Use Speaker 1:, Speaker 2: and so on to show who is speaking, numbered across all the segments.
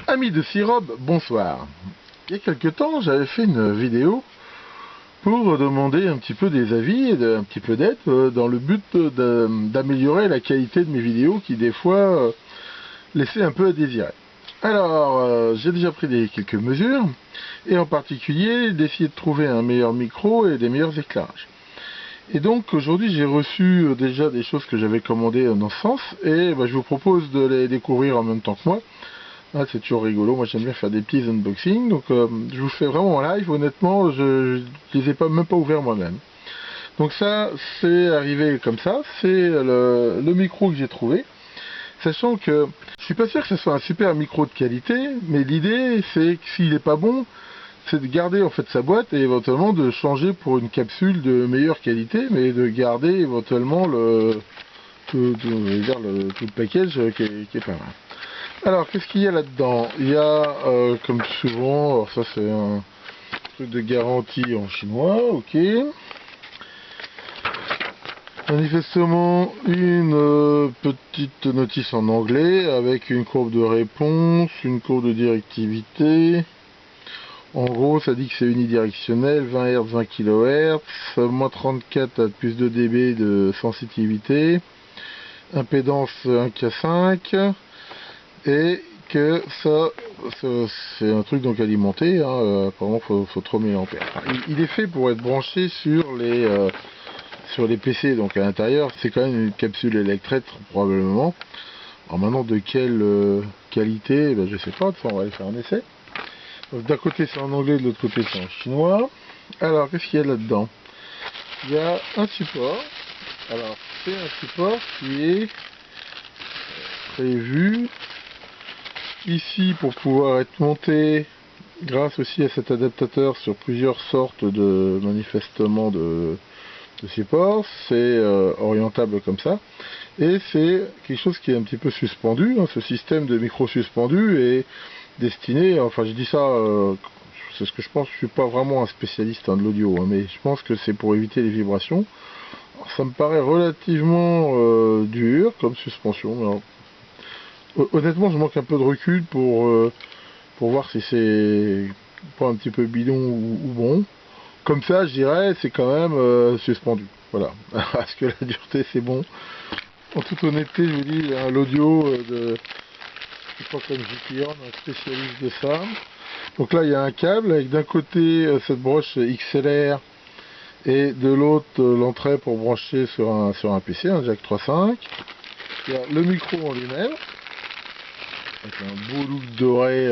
Speaker 1: Amis de Sirob, bonsoir. Il y a quelque temps, j'avais fait une vidéo pour demander un petit peu des avis et un petit peu d'aide dans le but d'améliorer la qualité de mes vidéos qui des fois laissaient un peu à désirer. Alors, j'ai déjà pris quelques mesures et en particulier d'essayer de trouver un meilleur micro et des meilleurs éclairages. Et donc aujourd'hui j'ai reçu déjà des choses que j'avais commandées dans ce sens et je vous propose de les découvrir en même temps que moi. Ah, c'est toujours rigolo, moi j'aime bien faire des petits unboxings, donc je vous fais vraiment en live, honnêtement je les ai même pas ouverts moi-même. Donc ça c'est arrivé comme ça, c'est le micro que j'ai trouvé, sachant que je suis pas sûr que ce soit un super micro de qualité, mais l'idée c'est que s'il est pas bon, c'est de garder en fait sa boîte et éventuellement de changer pour une capsule de meilleure qualité, mais de garder éventuellement tout le package qui est pas mal. Alors, qu'est-ce qu'il y a là-dedans? Il y a, comme souvent, alors ça c'est un truc de garantie en chinois, ok. Manifestement, une petite notice en anglais avec une courbe de réponse, une courbe de directivité. En gros, ça dit que c'est unidirectionnel, 20 Hz, 20 kHz, moins 34 à plus 2 dB de sensitivité, impédance 1K5, et que ça c'est un truc donc alimenté, hein, apparemment faut 3000 A. Il est fait pour être branché sur les PC, donc à l'intérieur c'est quand même une capsule électrique probablement. Alors maintenant de quelle qualité, je sais pas, on va aller faire un essai. D'un côté c'est en anglais, de l'autre côté c'est en chinois. Alors qu'est-ce qu'il y a là-dedans? Il y a un support. Alors c'est un support qui est prévu ici pour pouvoir être monté grâce aussi à cet adaptateur sur plusieurs sortes de manifestement de supports. C'est orientable comme ça et c'est quelque chose qui est un petit peu suspendu, hein. Ce système de micro suspendu est destiné, enfin je dis ça, c'est ce que je pense, je suis pas vraiment un spécialiste de l'audio, hein, mais je pense que c'est pour éviter les vibrations. Alors, ça me paraît relativement dur comme suspension. Alors, honnêtement, je manque un peu de recul pour voir si c'est pas un petit peu bidon ou bon. Comme ça, je dirais, c'est quand même suspendu. Voilà. Parce que la dureté, c'est bon. En toute honnêteté, je vous dis, l'audio je sais pas comme JPorn, un spécialiste de ça. Donc là, il y a un câble avec d'un côté cette broche XLR et de l'autre l'entrée pour brancher sur un PC, un jack 3.5. Il y a le micro en lui-même, avec un beau look doré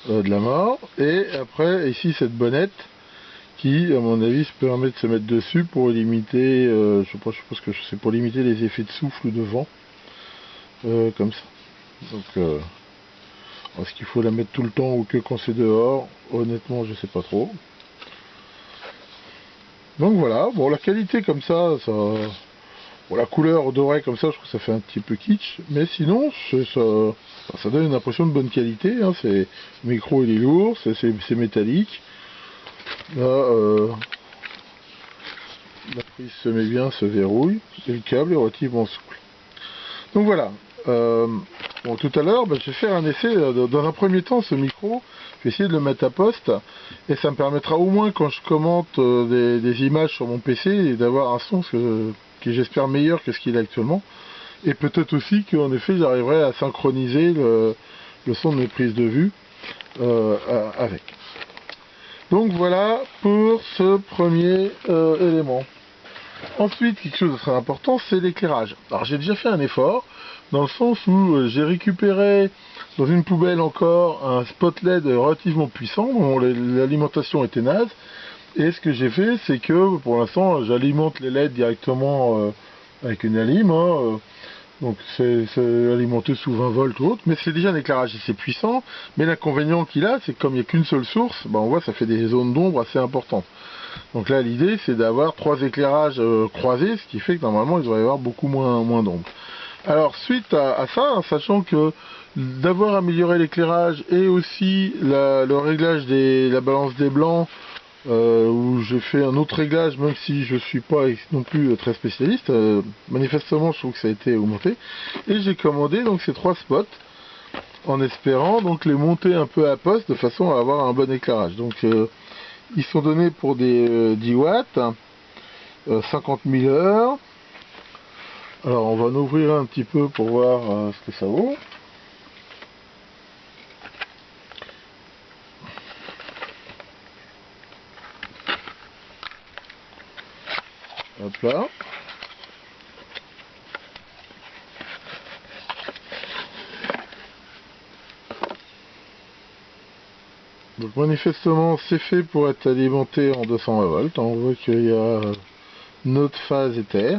Speaker 1: de la mort, et après ici cette bonnette qui à mon avis se permet de se mettre dessus pour limiter, je suppose que c'est pour limiter les effets de souffle ou de vent, comme ça. Donc est-ce qu'il faut la mettre tout le temps ou que quand c'est dehors? Honnêtement je sais pas trop. Donc voilà, bon la qualité comme ça, bon, la couleur dorée comme ça, je trouve que ça fait un petit peu kitsch, mais sinon ça donne une impression de bonne qualité, hein. Le micro il est lourd, c'est métallique. Là, la prise se met bien, se verrouille, et le câble est relativement souple. Donc voilà. Bon, tout à l'heure, je vais faire un essai. Dans un premier temps, ce micro, je vais essayer de le mettre à poste, et ça me permettra au moins quand je commente des images sur mon PC et d'avoir un son qui j'espère meilleur que ce qu'il est actuellement. Et peut-être aussi qu'en effet, j'arriverai à synchroniser le son de mes prises de vue avec. Donc voilà pour ce premier élément. Ensuite, quelque chose de très important, c'est l'éclairage. Alors j'ai déjà fait un effort, dans le sens où j'ai récupéré dans une poubelle encore un spot LED relativement puissant, dont l'alimentation était naze. Et ce que j'ai fait, c'est que pour l'instant, j'alimente les LED directement avec une alim, hein, donc c'est alimenté sous 20 volts ou autre, mais c'est déjà un éclairage assez puissant. Mais l'inconvénient qu'il a, c'est que comme il n'y a qu'une seule source, on voit ça fait des zones d'ombre assez importantes. Donc là l'idée c'est d'avoir 3 éclairages croisés, ce qui fait que normalement il devrait y avoir beaucoup moins d'ombre. Alors suite à ça, hein, sachant que d'avoir amélioré l'éclairage et aussi le réglage de la balance des blancs, où j'ai fait un autre réglage, même si je suis pas non plus très spécialiste, manifestement je trouve que ça a été augmenté, et j'ai commandé donc ces 3 spots en espérant donc les monter un peu à poste de façon à avoir un bon éclairage. Donc ils sont donnés pour des 10 watts, 50 000 heures. Alors on va en ouvrir un petit peu pour voir ce que ça vaut. Hop là. Donc manifestement c'est fait pour être alimenté en 220 volts. On voit qu'il y a notre phase éther.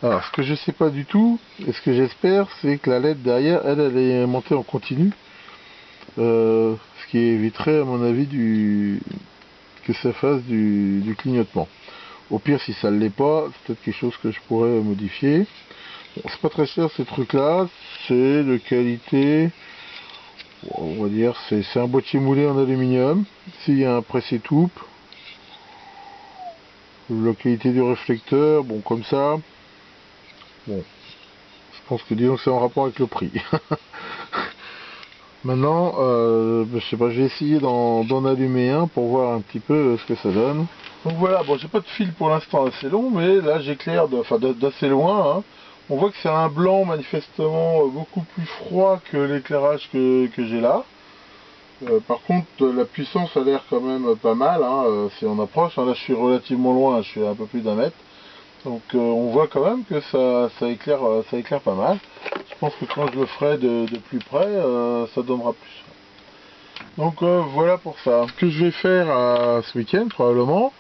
Speaker 1: Alors ce que je sais pas du tout, et ce que j'espère, c'est que la LED derrière, elle est montée en continu. Ce qui éviterait à mon avis que ça fasse du clignotement. Au pire, si ça ne l'est pas, c'est peut-être quelque chose que je pourrais modifier. Bon, c'est pas très cher ces trucs là, c'est de qualité, on va dire, c'est un boîtier moulé en aluminium. S'il y a un pressé-toupe, la qualité du réflecteur, bon comme ça, bon, je pense que disons que c'est en rapport avec le prix. Maintenant, je sais pas, j'ai essayé d'en allumer un pour voir un petit peu ce que ça donne. Donc voilà, bon, j'ai pas de fil pour l'instant assez long, mais là j'éclaire d'assez loin. Hein. On voit que c'est un blanc manifestement beaucoup plus froid que l'éclairage que j'ai là. Par contre, la puissance a l'air quand même pas mal, hein, si on approche. Hein, là je suis relativement loin, je suis à un peu plus d'1 mètre. Donc on voit quand même que ça éclaire pas mal. Je pense que quand je le ferai de plus près, ça donnera plus. Donc voilà pour ça. Ce que je vais faire ce week-end probablement,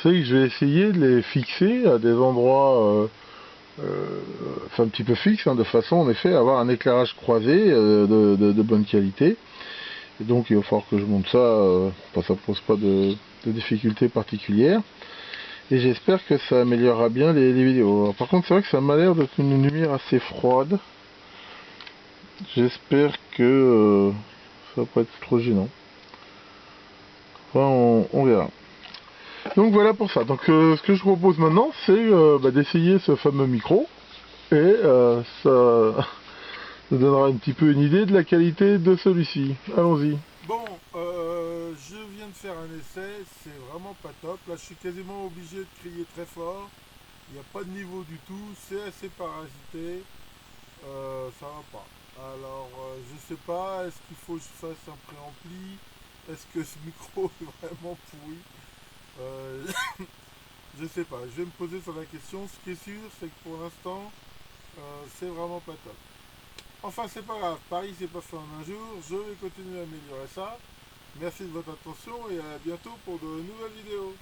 Speaker 1: c'est que je vais essayer de les fixer à des endroits enfin un petit peu fixes, hein, de façon en effet à avoir un éclairage croisé de bonne qualité. Et donc il va falloir que je monte ça, ça pose pas de difficultés particulières. Et j'espère que ça améliorera bien les vidéos. Alors, par contre c'est vrai que ça m'a l'air d'être une lumière assez froide. J'espère que ça va pas être trop gênant. Enfin on verra. Donc voilà pour ça. Donc ce que je propose maintenant, c'est d'essayer ce fameux micro. Et ça nous donnera un petit peu une idée de la qualité de celui-ci. Allons-y.
Speaker 2: Bon, je viens de faire un essai, c'est vraiment pas top. Là, je suis quasiment obligé de crier très fort. Il n'y a pas de niveau du tout, c'est assez parasité. Ça va pas. Alors, je sais pas, est-ce qu'il faut que je fasse un préampli? Est-ce que ce micro est vraiment pourri? Euh, je sais pas, je vais me poser sur la question. Ce qui est sûr, c'est que pour l'instant, c'est vraiment pas top. Enfin, c'est pas grave, Paris c'est pas fait en un jour, je vais continuer à améliorer ça. Merci de votre attention et à bientôt pour de nouvelles vidéos.